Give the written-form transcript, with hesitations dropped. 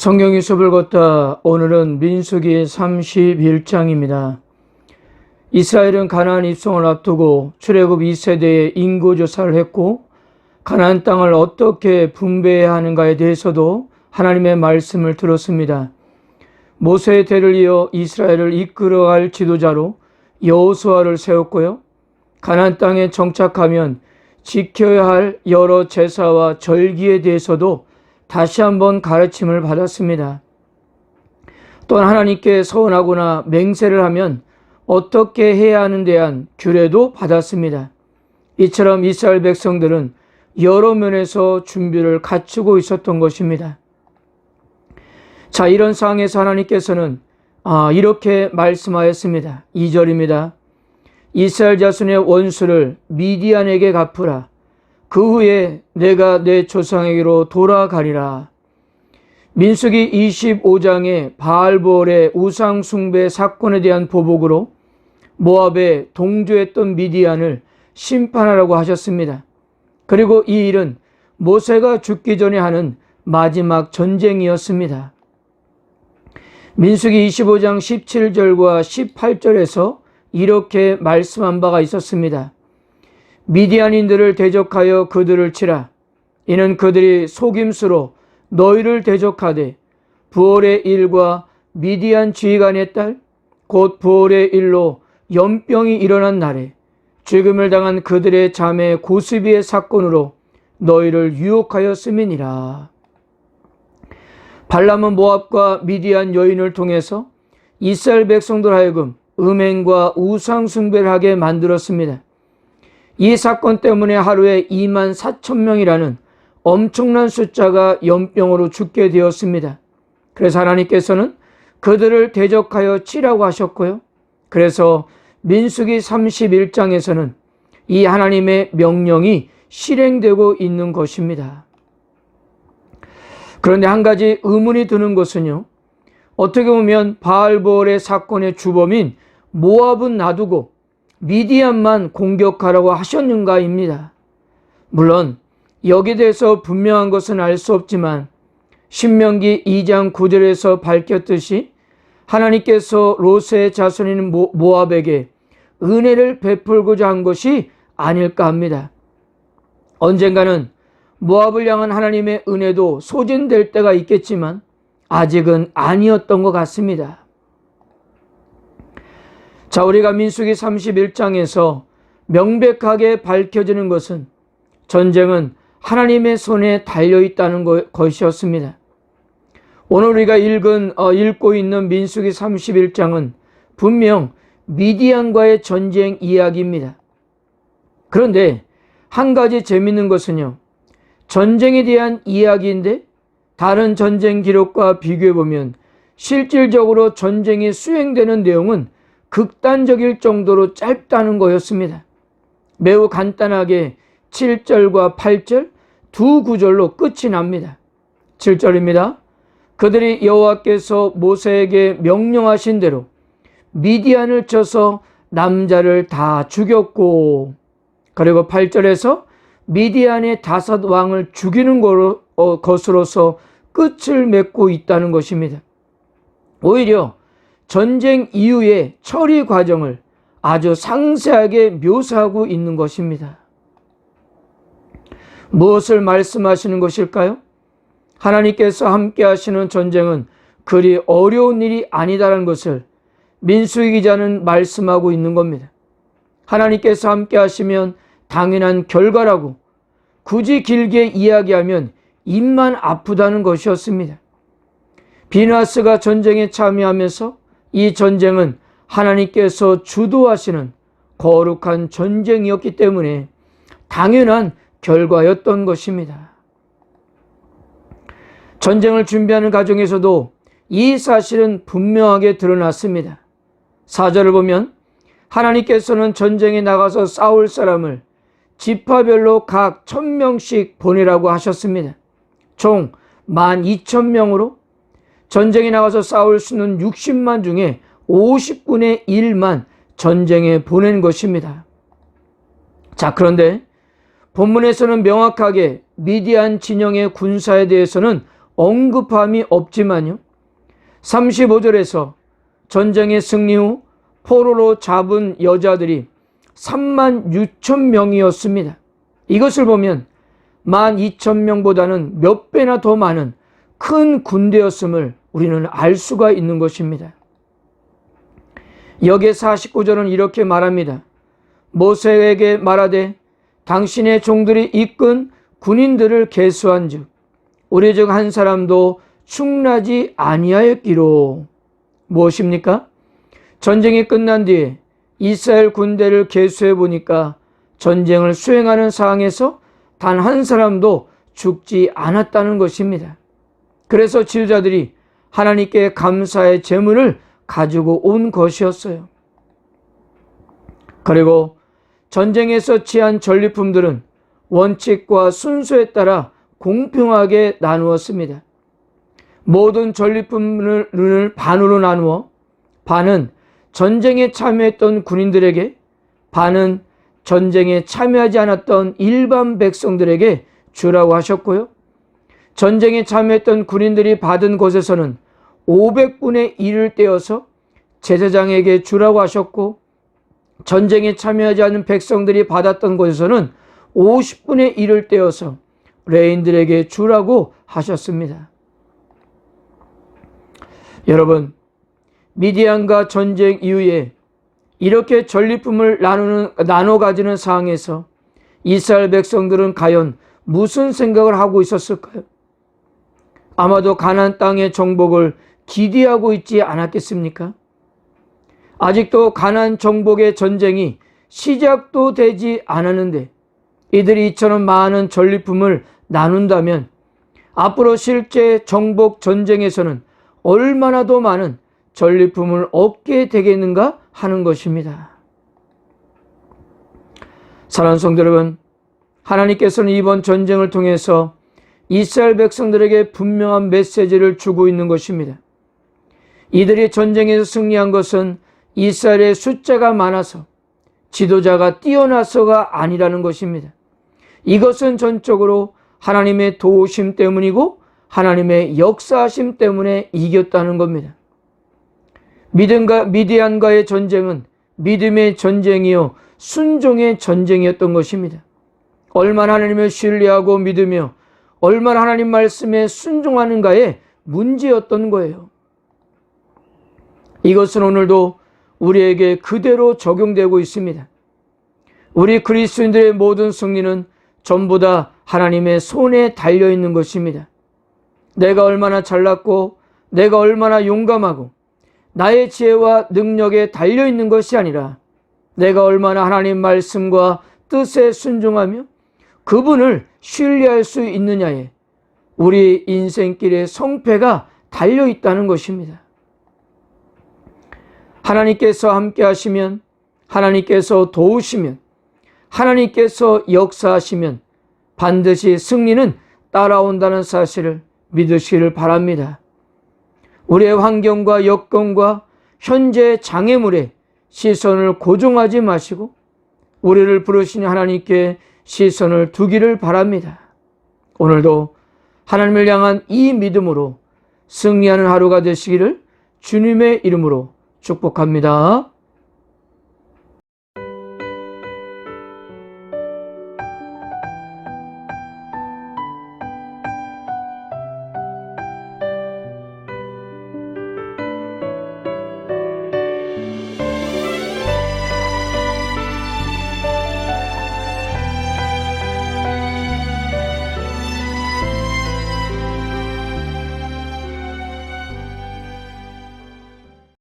성경이 숲을 걷다. 오늘은 민수기 31장입니다. 이스라엘은 가나안 입성을 앞두고 출애굽 2세대의 인구조사를 했고 가나안 땅을 어떻게 분배해야 하는가에 대해서도 하나님의 말씀을 들었습니다. 모세의 대를 이어 이스라엘을 이끌어갈 지도자로 여호수아를 세웠고요. 가나안 땅에 정착하면 지켜야 할 여러 제사와 절기에 대해서도 다시 한번 가르침을 받았습니다. 또한 하나님께 서운하거나 맹세를 하면 어떻게 해야 하는 대한 규례도 받았습니다. 이처럼 이스라엘 백성들은 여러 면에서 준비를 갖추고 있었던 것입니다. 자, 이런 상황에서 하나님께서는 이렇게 말씀하였습니다. 2절입니다. 이스라엘 자손의 원수를 미디안에게 갚으라. 그 후에 내가 내 조상에게로 돌아가리라. 민수기 25장의 바알볼의 우상 숭배 사건에 대한 보복으로 모압에 동조했던 미디안을 심판하라고 하셨습니다. 그리고 이 일은 모세가 죽기 전에 하는 마지막 전쟁이었습니다. 민수기 25장 17절과 18절에서 이렇게 말씀한 바가 있었습니다. 미디안인들을 대적하여 그들을 치라. 이는 그들이 속임수로 너희를 대적하되 부올의 일과 미디안 지휘관의 딸 곧 부올의 일로 연병이 일어난 날에 죽음을 당한 그들의 자매 고스비의 사건으로 너희를 유혹하였음이니라. 발람은 모압과 미디안 여인을 통해서 이스라엘 백성들 하여금 음행과 우상 숭배를 하게 만들었습니다. 이 사건 때문에 하루에 24,000명이라는 엄청난 숫자가 연병으로 죽게 되었습니다. 그래서 하나님께서는 그들을 대적하여 치라고 하셨고요. 그래서 민수기 31장에서는 이 하나님의 명령이 실행되고 있는 것입니다. 그런데 한 가지 의문이 드는 것은요. 어떻게 보면 바알볼의 사건의 주범인 모압은 놔두고 미디안만 공격하라고 하셨는가입니다. 물론 여기에 대해서 분명한 것은 알 수 없지만 신명기 2장 9절에서 밝혔듯이 하나님께서 롯의 자손인 모압에게 은혜를 베풀고자 한 것이 아닐까 합니다. 언젠가는 모압을 향한 하나님의 은혜도 소진될 때가 있겠지만 아직은 아니었던 것 같습니다. 자, 우리가 민수기 31장에서 명백하게 밝혀지는 것은 전쟁은 하나님의 손에 달려있다는 것이었습니다. 오늘 우리가 읽고 있는 민수기 31장은 분명 미디안과의 전쟁 이야기입니다. 그런데 한 가지 재미있는 것은요. 전쟁에 대한 이야기인데 다른 전쟁 기록과 비교해보면 실질적으로 전쟁이 수행되는 내용은 극단적일 정도로 짧다는 거였습니다. 매우 간단하게 7절과 8절 두 구절로 끝이 납니다. 7절입니다. 그들이 여호와께서 모세에게 명령하신 대로 미디안을 쳐서 남자를 다 죽였고, 그리고 8절에서 미디안의 5 왕을 죽이는 것으로서 끝을 맺고 있다는 것입니다. 오히려 전쟁 이후의 처리 과정을 아주 상세하게 묘사하고 있는 것입니다. 무엇을 말씀하시는 것일까요? 하나님께서 함께 하시는 전쟁은 그리 어려운 일이 아니다라는 것을 민수기 기자는 말씀하고 있는 겁니다. 하나님께서 함께 하시면 당연한 결과라고 굳이 길게 이야기하면 입만 아프다는 것이었습니다. 비나스가 전쟁에 참여하면서 이 전쟁은 하나님께서 주도하시는 거룩한 전쟁이었기 때문에 당연한 결과였던 것입니다. 전쟁을 준비하는 과정에서도 이 사실은 분명하게 드러났습니다. 4절을 보면 하나님께서는 전쟁에 나가서 싸울 사람을 지파별로 각 1,000명씩 보내라고 하셨습니다. 총 12,000명으로 전쟁에 나가서 싸울 수 있는 60만 중에 50분의 1만 전쟁에 보낸 것입니다. 자, 그런데 본문에서는 명확하게 미디안 진영의 군사에 대해서는 언급함이 없지만요. 35절에서 전쟁의 승리 후 포로로 잡은 여자들이 3만 6천 명이었습니다. 이것을 보면 12,000명보다는 몇 배나 더 많은 큰 군대였음을 우리는 알 수가 있는 것입니다. 여기에 49절은 이렇게 말합니다. 모세에게 말하되 당신의 종들이 이끈 군인들을 계수한즉 우리 중 한 사람도 충나지 아니하였기로. 무엇입니까? 전쟁이 끝난 뒤에 이스라엘 군대를 계수해 보니까 전쟁을 수행하는 상황에서 단 한 사람도 죽지 않았다는 것입니다. 그래서 지도자들이 하나님께 감사의 제물을 가지고 온 것이었어요. 그리고 전쟁에서 취한 전리품들은 원칙과 순서에 따라 공평하게 나누었습니다. 모든 전리품을 반으로 나누어 반은 전쟁에 참여했던 군인들에게, 반은 전쟁에 참여하지 않았던 일반 백성들에게 주라고 하셨고요. 전쟁에 참여했던 군인들이 받은 곳에서는 500분의 1을 떼어서 제사장에게 주라고 하셨고, 전쟁에 참여하지 않은 백성들이 받았던 곳에서는 50분의 1을 떼어서 레인들에게 주라고 하셨습니다. 여러분, 미디안과 전쟁 이후에 이렇게 전리품을 나눠 가지는 상황에서 이스라엘 백성들은 과연 무슨 생각을 하고 있었을까요? 아마도 가나안 땅의 정복을 기대하고 있지 않았겠습니까? 아직도 가나안 정복의 전쟁이 시작도 되지 않았는데 이들이 이처럼 많은 전리품을 나눈다면 앞으로 실제 정복 전쟁에서는 얼마나 더 많은 전리품을 얻게 되겠는가 하는 것입니다. 사랑하는 성도 여러분, 하나님께서는 이번 전쟁을 통해서 이스라엘 백성들에게 분명한 메시지를 주고 있는 것입니다. 이들이 전쟁에서 승리한 것은 이스라엘의 숫자가 많아서 지도자가 뛰어나서가 아니라는 것입니다. 이것은 전적으로 하나님의 도우심 때문이고 하나님의 역사하심 때문에 이겼다는 겁니다. 미디안과의 전쟁은 믿음의 전쟁이요 순종의 전쟁이었던 것입니다. 얼마나 하나님을 신뢰하고 믿으며 얼마나 하나님 말씀에 순종하는가의 문제였던 거예요. 이것은 오늘도 우리에게 그대로 적용되고 있습니다. 우리 그리스도인들의 모든 승리는 전부 다 하나님의 손에 달려있는 것입니다. 내가 얼마나 잘났고 내가 얼마나 용감하고 나의 지혜와 능력에 달려있는 것이 아니라 내가 얼마나 하나님 말씀과 뜻에 순종하며 그분을 신뢰할 수 있느냐에 우리 인생길의 성패가 달려있다는 것입니다. 하나님께서 함께 하시면, 하나님께서 도우시면, 하나님께서 역사하시면 반드시 승리는 따라온다는 사실을 믿으시기를 바랍니다. 우리의 환경과 여건과 현재의 장애물에 시선을 고정하지 마시고 우리를 부르신 하나님께 시선을 두기를 바랍니다. 오늘도 하나님을 향한 이 믿음으로 승리하는 하루가 되시기를 주님의 이름으로 축복합니다.